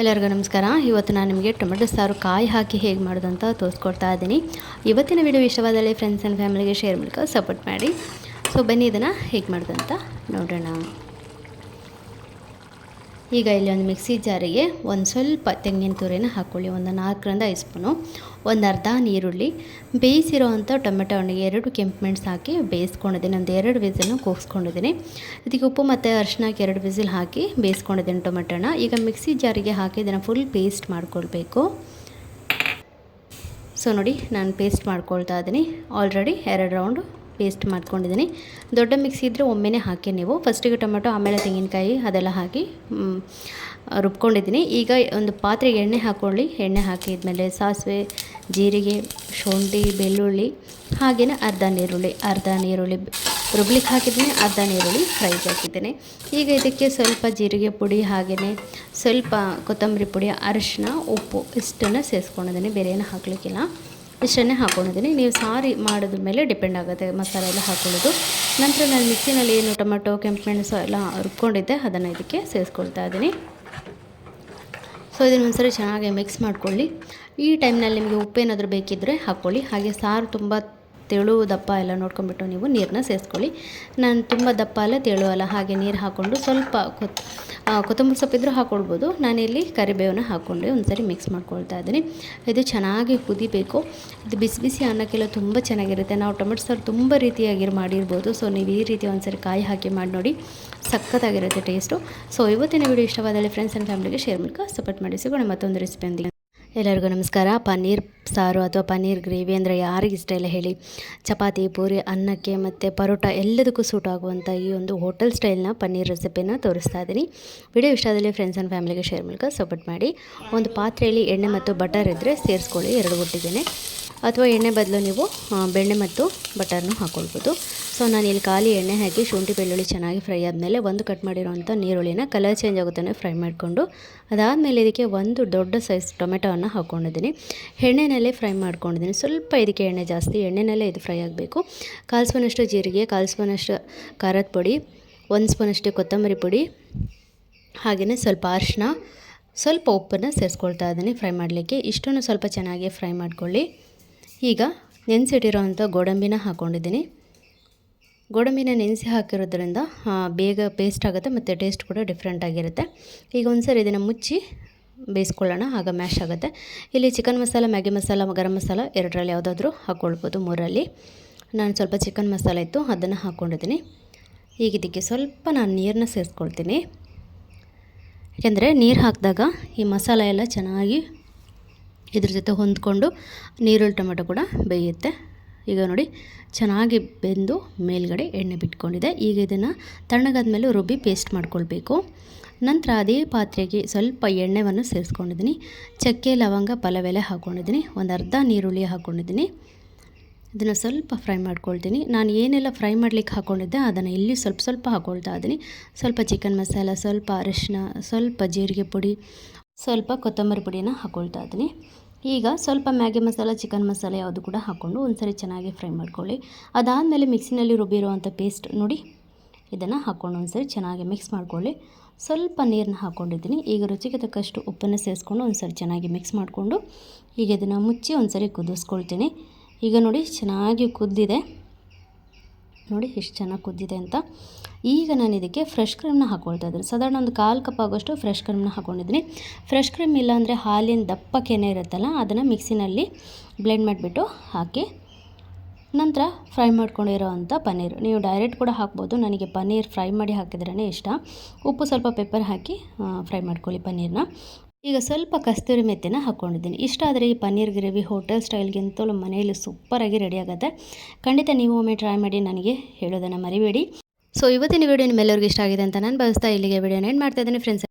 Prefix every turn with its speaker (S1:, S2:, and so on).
S1: ಎಲ್ಲರಿಗೂ ನಮಸ್ಕಾರ. ಇವತ್ತು ನಾನು ನಿಮಗೆ ಟೊಮೆಟೊ ಸಾರು ಕಾಯಿ ಹಾಕಿ ಹೇಗೆ ಮಾಡೋದು ಅಂತ ತೋರಿಸ್ಕೊಡ್ತಾ ಇದ್ದೀನಿ. ಇವತ್ತಿನ ವಿಡಿಯೋ ಇಷ್ಟವಾದಲ್ಲಿ ಫ್ರೆಂಡ್ಸ್ ಆ್ಯಂಡ್ ಫ್ಯಾಮಿಲಿಗೆ ಶೇರ್ ಮಾಡ್ಕೊ ಸಪೋರ್ಟ್ ಮಾಡಿ. ಸೊ ಬನ್ನಿ ಇದನ್ನು ಹೇಗೆ ಮಾಡೋದು ಅಂತ ನೋಡೋಣ. ಈಗ ಇಲ್ಲಿ ಒಂದು ಮಿಕ್ಸಿ ಜಾರಿಗೆ ಒಂದು ಸ್ವಲ್ಪ ತೆಂಗಿನ ತುರಿನ ಹಾಕ್ಕೊಳ್ಳಿ, ಒಂದು 4ರಿಂದ 5 ಸ್ಪೂನು, ಒಂದು ಅರ್ಧ ಈರುಳ್ಳಿ, ಬೇಯಿಸಿರೋ ಅಂಥ ಟೊಮೆಟೊ ಹಣ್ಣಿಗೆ 2 ಕೆಂಪು ಮೆಣಸು ಹಾಕಿ ಬೇಯಿಸ್ಕೊಂಡಿದ್ದೀನಿ. ಒಂದು 2 ವಿಸಿಲ್ನ ಕೂಗಿಸ್ಕೊಂಡಿದ್ದೀನಿ. ಇದಕ್ಕೆ ಉಪ್ಪು ಮತ್ತು ಅರಿಶಿನ ಹಾಕಿ 2 ವಿಸಿಲ್ ಹಾಕಿ ಬೇಯಿಸ್ಕೊಂಡಿದ್ದೀನಿ ಟೊಮೆಟೊನ. ಈಗ ಮಿಕ್ಸಿ ಜಾರಿಗೆ ಹಾಕಿ ಇದನ್ನು ಫುಲ್ ಪೇಸ್ಟ್ ಮಾಡ್ಕೊಳ್ಬೇಕು. ಸೊ ನೋಡಿ, ನಾನು ಪೇಸ್ಟ್ ಮಾಡ್ಕೊಳ್ತಾ ಇದ್ದೀನಿ. ಆಲ್ರೆಡಿ 2 ರೌಂಡು ಪೇಸ್ಟ್ ಮಾಡ್ಕೊಂಡಿದ್ದೀನಿ. ದೊಡ್ಡ ಮಿಕ್ಸಿ ಇದ್ದರೆ ಒಮ್ಮೆನೇ ಹಾಕಿ ನೀವು. ಫಸ್ಟಿಗೆ ಟೊಮೆಟೊ, ಆಮೇಲೆ ತೆಂಗಿನಕಾಯಿ ಅದೆಲ್ಲ ಹಾಕಿ ರುಬ್ಕೊಂಡಿದ್ದೀನಿ. ಈಗ ಒಂದು ಪಾತ್ರೆಗೆ ಎಣ್ಣೆ ಹಾಕ್ಕೊಳ್ಳಿ. ಎಣ್ಣೆ ಹಾಕಿದ್ಮೇಲೆ ಸಾಸಿವೆ, ಜೀರಿಗೆ, ಶುಂಠಿ, ಬೆಳ್ಳುಳ್ಳಿ, ಹಾಗೆಯೇ ಅರ್ಧ ನೀರುಳ್ಳಿ ರುಬ್ಲಿಕ್ಕೆ ಹಾಕಿದ್ದೀನಿ, ಅರ್ಧ ನೀರುಳ್ಳಿ ಫ್ರೈಗೆ ಹಾಕಿದ್ದೀನಿ. ಈಗ ಇದಕ್ಕೆ ಸ್ವಲ್ಪ ಜೀರಿಗೆ ಪುಡಿ, ಹಾಗೆಯೇ ಸ್ವಲ್ಪ ಕೊತ್ತಂಬರಿ ಪುಡಿ, ಅರಿಶಿನ, ಉಪ್ಪು ಇಷ್ಟನ್ನು ಸೇರಿಸ್ಕೊಂಡಿದ್ದೀನಿ. ಬೇರೆ ಏನು ಹಾಕಲಿಕ್ಕಿಲ್ಲ, ಇಷ್ಟನ್ನೇ ಹಾಕ್ಕೊಂಡಿದ್ದೀನಿ. ನೀವು ಸಾರಿ ಮಾಡೋದ್ರ ಮೇಲೆ ಡಿಪೆಂಡ್ ಆಗುತ್ತೆ ಮಸಾಲೆ ಎಲ್ಲ ಹಾಕ್ಕೊಳ್ಳೋದು. ನಂತರ ನಾನು ಮಿಕ್ಸಿನಲ್ಲಿ ಏನು ಟೊಮೆಟೊ, ಕೆಂಪು ಮೆಣಸು ಎಲ್ಲ ರುಬ್ಕೊಂಡಿದ್ದೆ ಅದನ್ನು ಇದಕ್ಕೆ ಸೇರಿಸ್ಕೊಳ್ತಾ ಇದ್ದೀನಿ. ಸೊ ಇದನ್ನು ಒಂದ್ಸರಿ ಚೆನ್ನಾಗಿ ಮಿಕ್ಸ್ ಮಾಡ್ಕೊಳ್ಳಿ. ಈ ಟೈಮ್ನಲ್ಲಿ ನಿಮಗೆ ಉಪ್ಪೇನಾದರೂ ಬೇಕಿದ್ದರೆ ಹಾಕ್ಕೊಳ್ಳಿ. ಹಾಗೆ ಸಾರು ತುಂಬ ತೆಳು ದಪ್ಪ ಎಲ್ಲ ನೋಡ್ಕೊಂಡ್ಬಿಟ್ಟು ನೀವು ನೀರನ್ನ ಸೇರಿಸ್ಕೊಳ್ಳಿ. ನಾನು ತುಂಬ ದಪ್ಪ ಅಲ್ಲ ತೆಳು ಅಲ್ಲ ಹಾಗೆ ನೀರು ಹಾಕ್ಕೊಂಡು ಸ್ವಲ್ಪ ಕೊತ್ತಂಬರಿ ಸೊಪ್ಪಿದ್ರೂ ಹಾಕ್ಕೊಳ್ಬೋದು. ನಾನಿಲ್ಲಿ ಕರಿಬೇವನ್ನ ಹಾಕ್ಕೊಂಡು ಒಂದ್ಸರಿ ಮಿಕ್ಸ್ ಮಾಡ್ಕೊಳ್ತಾ ಇದ್ದೀನಿ. ಇದು ಚೆನ್ನಾಗಿ ಕುದಿಬೇಕು. ಇದು ಬಿಸಿ ಬಿಸಿ ಅನ್ನಕ್ಕೆಲ್ಲ ತುಂಬ ಚೆನ್ನಾಗಿರುತ್ತೆ. ನಾವು ಟೊಮೆಟೊ ಸಾರು ತುಂಬ ರೀತಿಯಾಗಿ ಮಾಡಿರ್ಬೋದು. ಸೊ ನೀವು ಈ ರೀತಿ ಒಂದ್ಸರಿ ಕಾಯಿ ಹಾಕಿ ಮಾಡಿ ನೋಡಿ, ಸಖತ್ತಾಗಿರುತ್ತೆ ಟೇಸ್ಟು. ಸೊ ಇವತ್ತಿನ ವಿಡಿಯೋ ಇಷ್ಟವಾದಲ್ಲಿ ಫ್ರೆಂಡ್ಸ್ ಆ್ಯಂಡ್ ಫ್ಯಾಮಿಲಿಗೆ ಶೇರ್ ಮಾಡ್ಕೊ ಸಪೋರ್ಟ್ ಮಾಡಿ. ಸಿಗೋಣ ಮತ್ತೊಂದು ರೆಸಿಪಿಯೊಂದಿಗೆ. ಎಲ್ಲರಿಗೂ ನಮಸ್ಕಾರ. ಪನ್ನೀರ್ ಸಾರು ಅಥವಾ ಪನ್ನೀರ್ ಗ್ರೇವಿ ಅಂದರೆ ಯಾರಿಗೆ ಇಷ್ಟ ಇಲ್ಲ ಹೇಳಿ. ಚಪಾತಿ, ಪೂರಿ, ಅನ್ನಕ್ಕೆ ಮತ್ತು ಪರೋಟ ಎಲ್ಲದಕ್ಕೂ ಸೂಟ್ ಆಗುವಂಥ ಈ ಒಂದು ಹೋಟೆಲ್ ಸ್ಟೈಲ್ನ ಪನ್ನೀರ್ ರೆಸಿಪಿನ ತೋರಿಸ್ತಾ ಇದ್ದೀನಿ. ವಿಡಿಯೋ ಇಷ್ಟ ಆದಲ್ಲಿ ಫ್ರೆಂಡ್ಸ್ ಆ್ಯಂಡ್ ಫ್ಯಾಮಿಲಿಗೆ ಶೇರ್ ಮಾಡ್ಕೊ ಸಪೋರ್ಟ್ ಮಾಡಿ. ಒಂದು ಪಾತ್ರೆಯಲ್ಲಿ ಎಣ್ಣೆ ಮತ್ತು ಬಟರ್ ಇದ್ದರೆ ಸೇರಿಸ್ಕೊಳ್ಳಿ 2 ಒಟ್ಟಿಗೆ, ಅಥವಾ ಎಣ್ಣೆ ಬದಲು ನೀವು ಬೆಣ್ಣೆ ಮತ್ತು ಬಟರ್ನು ಹಾಕ್ಕೊಳ್ಬೋದು. ಸೊ ನಾನು ಇಲ್ಲಿ ಖಾಲಿ ಎಣ್ಣೆ ಹಾಕಿ ಶುಂಠಿ ಬೆಳ್ಳುಳ್ಳಿ ಚೆನ್ನಾಗಿ ಫ್ರೈ ಆದಮೇಲೆ ಒಂದು ಕಟ್ ಮಾಡಿರೋಂಥ ನೀರುಳ್ಳಿನ ಕಲರ್ ಚೇಂಜ್ ಆಗುತ್ತಾನೆ ಫ್ರೈ ಮಾಡಿಕೊಂಡು, ಅದಾದಮೇಲೆ ಇದಕ್ಕೆ ಒಂದು ದೊಡ್ಡ ಸೈಜ್ ಟೊಮೆಟೊವನ್ನು ಹಾಕ್ಕೊಂಡಿದ್ದೀನಿ. ಎಣ್ಣೆನಲ್ಲೇ ಫ್ರೈ ಮಾಡ್ಕೊಂಡಿದ್ದೀನಿ. ಸ್ವಲ್ಪ ಇದಕ್ಕೆ ಎಣ್ಣೆ ಜಾಸ್ತಿ, ಎಣ್ಣೆನಲ್ಲೇ ಇದು ಫ್ರೈ ಆಗಬೇಕು. 1/4 ಸ್ಪೂನಷ್ಟು ಜೀರಿಗೆ, 1/4 ಸ್ಪೂನಷ್ಟು ಖಾರದ ಪುಡಿ, 1 ಸ್ಪೂನಷ್ಟು ಕೊತ್ತಂಬರಿ ಪುಡಿ, ಹಾಗೆಯೇ ಸ್ವಲ್ಪ ಅರಿಶಿನ, ಸ್ವಲ್ಪ ಉಪ್ಪನ್ನು ಸೇರಿಸ್ಕೊಳ್ತಾ ಇದ್ದೀನಿ ಫ್ರೈ ಮಾಡಲಿಕ್ಕೆ. ಇಷ್ಟನ್ನು ಸ್ವಲ್ಪ ಚೆನ್ನಾಗಿ ಫ್ರೈ ಮಾಡ್ಕೊಳ್ಳಿ. ಈಗ ನೆನೆಸಿಟ್ಟಿರೋವಂಥ ಗೋಡಂಬಿನ ಹಾಕ್ಕೊಂಡಿದ್ದೀನಿ. ಗೋಡಂಬಿನ ನೆನೆಸಿ ಹಾಕಿರೋದ್ರಿಂದ ಬೇಗ ಪೇಸ್ಟ್ ಆಗುತ್ತೆ ಮತ್ತು ಟೇಸ್ಟ್ ಕೂಡ ಡಿಫ್ರೆಂಟ್ ಆಗಿರುತ್ತೆ. ಈಗ ಒಂದ್ಸರಿ ಇದನ್ನು ಮುಚ್ಚಿ ಬೇಯಿಸ್ಕೊಳ್ಳೋಣ, ಆಗ ಮ್ಯಾಶ್ ಆಗುತ್ತೆ. ಇಲ್ಲಿ ಚಿಕನ್ ಮಸಾಲ, ಮ್ಯಾಗಿ ಮಸಾಲ, ಗರಂ ಮಸಾಲ 2ರಲ್ಲಿ ಯಾವುದಾದ್ರೂ ಹಾಕ್ಕೊಳ್ಬೋದು, 3ರಲ್ಲಿ. ನಾನು ಸ್ವಲ್ಪ ಚಿಕನ್ ಮಸಾಲ ಇತ್ತು ಅದನ್ನು ಹಾಕ್ಕೊಂಡಿದ್ದೀನಿ. ಈಗ ಇದಕ್ಕೆ ಸ್ವಲ್ಪ ನಾನು ನೀರನ್ನ ಸೇರಿಸ್ಕೊಳ್ತೀನಿ. ಯಾಕೆಂದರೆ ನೀರು ಹಾಕಿದಾಗ ಈ ಮಸಾಲ ಎಲ್ಲ ಚೆನ್ನಾಗಿ ಇದ್ರ ಜೊತೆ ಹೊಂದ್ಕೊಂಡು ನೀರುಳ್ಳಿ ಟೊಮೆಟೊ ಕೂಡ ಬೇಯುತ್ತೆ. ಈಗ ನೋಡಿ ಚೆನ್ನಾಗಿ ಬೆಂದು ಮೇಲ್ಗಡೆ ಎಣ್ಣೆ ಬಿಟ್ಕೊಂಡಿದೆ. ಈಗ ಇದನ್ನು ತಣ್ಣಗಾದ ಮೇಲೆ ರುಬ್ಬಿ ಪೇಸ್ಟ್ ಮಾಡ್ಕೊಳ್ಬೇಕು. ನಂತರ ಅದೇ ಪಾತ್ರೆಗೆ ಸ್ವಲ್ಪ ಎಣ್ಣೆಯನ್ನು ಸೇರಿಸ್ಕೊಂಡಿದ್ದೀನಿ. ಚಕ್ಕೆ, ಲವಂಗ, ಪಲಾವ್ ಎಲೆ ಹಾಕ್ಕೊಂಡಿದ್ದೀನಿ. ಒಂದು ಅರ್ಧ ನೀರುಳ್ಳಿ ಹಾಕ್ಕೊಂಡಿದ್ದೀನಿ. ಇದನ್ನು ಸ್ವಲ್ಪ ಫ್ರೈ ಮಾಡ್ಕೊಳ್ತೀನಿ. ನಾನು ಏನೆಲ್ಲ ಫ್ರೈ ಮಾಡಲಿಕ್ಕೆ ಹಾಕ್ಕೊಂಡಿದ್ದೆ ಅದನ್ನು ಇಲ್ಲಿ ಸ್ವಲ್ಪ ಸ್ವಲ್ಪ ಹಾಕ್ಕೊಳ್ತಾ ಇದ್ದೀನಿ. ಸ್ವಲ್ಪ ಚಿಕನ್ ಮಸಾಲ, ಸ್ವಲ್ಪ ಅರಿಶಿನ, ಸ್ವಲ್ಪ ಜೀರಿಗೆ ಪುಡಿ, ಸ್ವಲ್ಪ ಕೊತ್ತಂಬರಿ ಪುಡಿನ ಹಾಕ್ಕೊಳ್ತಾ ಇದ್ದೀನಿ. ಈಗ ಸ್ವಲ್ಪ ಮ್ಯಾಗಿ ಮಸಾಲ, ಚಿಕನ್ ಮಸಾಲೆ ಯಾವುದು ಕೂಡ ಹಾಕ್ಕೊಂಡು ಒಂದ್ಸರಿ ಚೆನ್ನಾಗಿ ಫ್ರೈ ಮಾಡ್ಕೊಳ್ಳಿ. ಅದಾದಮೇಲೆ ಮಿಕ್ಸಿನಲ್ಲಿ ರುಬ್ಬಿರುವಂಥ ಪೇಸ್ಟ್ ನೋಡಿ, ಇದನ್ನು ಹಾಕ್ಕೊಂಡು ಒಂದ್ಸರಿ ಚೆನ್ನಾಗಿ ಮಿಕ್ಸ್ ಮಾಡ್ಕೊಳ್ಳಿ. ಸ್ವಲ್ಪ ನೀರನ್ನ ಹಾಕ್ಕೊಂಡಿದ್ದೀನಿ. ಈಗ ರುಚಿಗೆ ತಕ್ಕಷ್ಟು ಉಪ್ಪನ್ನು ಸೇರಿಸ್ಕೊಂಡು ಒಂದ್ಸರಿ ಚೆನ್ನಾಗಿ ಮಿಕ್ಸ್ ಮಾಡಿಕೊಂಡು ಈಗ ಇದನ್ನು ಮುಚ್ಚಿ ಒಂದ್ಸರಿ ಕುದಿಸ್ಕೊಳ್ತೀನಿ. ಈಗ ನೋಡಿ ಚೆನ್ನಾಗಿ ಕುದ್ದಿದೆ, ನೋಡಿ ಎಷ್ಟು ಚೆನ್ನಾಗಿ ಕುದ್ದಿದೆ ಅಂತ. ಈಗ ನಾನು ಇದಕ್ಕೆ ಫ್ರೆಶ್ ಕ್ರೀಮ್ನ ಹಾಕ್ಕೊಳ್ತಾ ಇದ್ದೀನಿ. ಸಾಧಾರಣ ಒಂದು 1/4 ಕಪ್ ಆಗೋಷ್ಟು ಫ್ರೆಶ್ ಕ್ರೀಮ್ನ ಹಾಕ್ಕೊಂಡಿದ್ದೀನಿ. ಫ್ರೆಶ್ ಕ್ರೀಮ್ ಇಲ್ಲಾಂದರೆ ಹಾಲಿನ ದಪ್ಪ ಕೆನೆ ಇರುತ್ತಲ್ಲ, ಅದನ್ನು ಮಿಕ್ಸಿನಲ್ಲಿ ಬ್ಲೆಂಡ್ ಮಾಡಿಬಿಟ್ಟು ಹಾಕಿ ನಂತರ ಫ್ರೈ ಮಾಡ್ಕೊಂಡಿರೋ ಅಂಥ ಪನ್ನೀರ್ ನೀವು ಡೈರೆಕ್ಟ್ ಕೂಡ ಹಾಕ್ಬೋದು. ನನಗೆ ಪನ್ನೀರ್ ಫ್ರೈ ಮಾಡಿ ಹಾಕಿದ್ರೇ ಇಷ್ಟ. ಉಪ್ಪು ಸ್ವಲ್ಪ ಪೆಪ್ಪರ್ ಹಾಕಿ ಫ್ರೈ ಮಾಡ್ಕೊಳ್ಳಿ ಪನ್ನೀರ್ನ. ಈಗ ಸ್ವಲ್ಪ ಕಸ್ತೂರಿ ಮೆತ್ತಿನ ಹಾಕ್ಕೊಂಡಿದ್ದೀನಿ. ಇಷ್ಟ ಆದರೆ ಈ ಪನ್ನೀರ್ ಗ್ರೇವಿ ಹೋಟೆಲ್ ಸ್ಟೈಲ್ಗಿಂತಲೂ ಮನೆಯಲ್ಲಿ ಸೂಪರಾಗಿ ರೆಡಿ ಆಗುತ್ತೆ. ಖಂಡಿತ ನೀವು ಒಮ್ಮೆ ಟ್ರೈ ಮಾಡಿ ನನಗೆ ಹೇಳೋದನ್ನು ಮರಿಬೇಡಿ. ಸೊ ಇವತ್ತಿನ ವಿಡಿಯೋ ನಿಮ್ಮೆಲ್ಲರಿಗೂ ಇಷ್ಟ ಆಗಿದೆ ಅಂತ ನಾನು ಭಾವಿಸ್ತಾ ಇಲ್ಲಿಗೆ ವಿಡಿಯೋನ ಎಂಡ್ ಮಾಡ್ತಾ ಇದ್ದೀನಿ ಫ್ರೆಂಡ್ಸ್.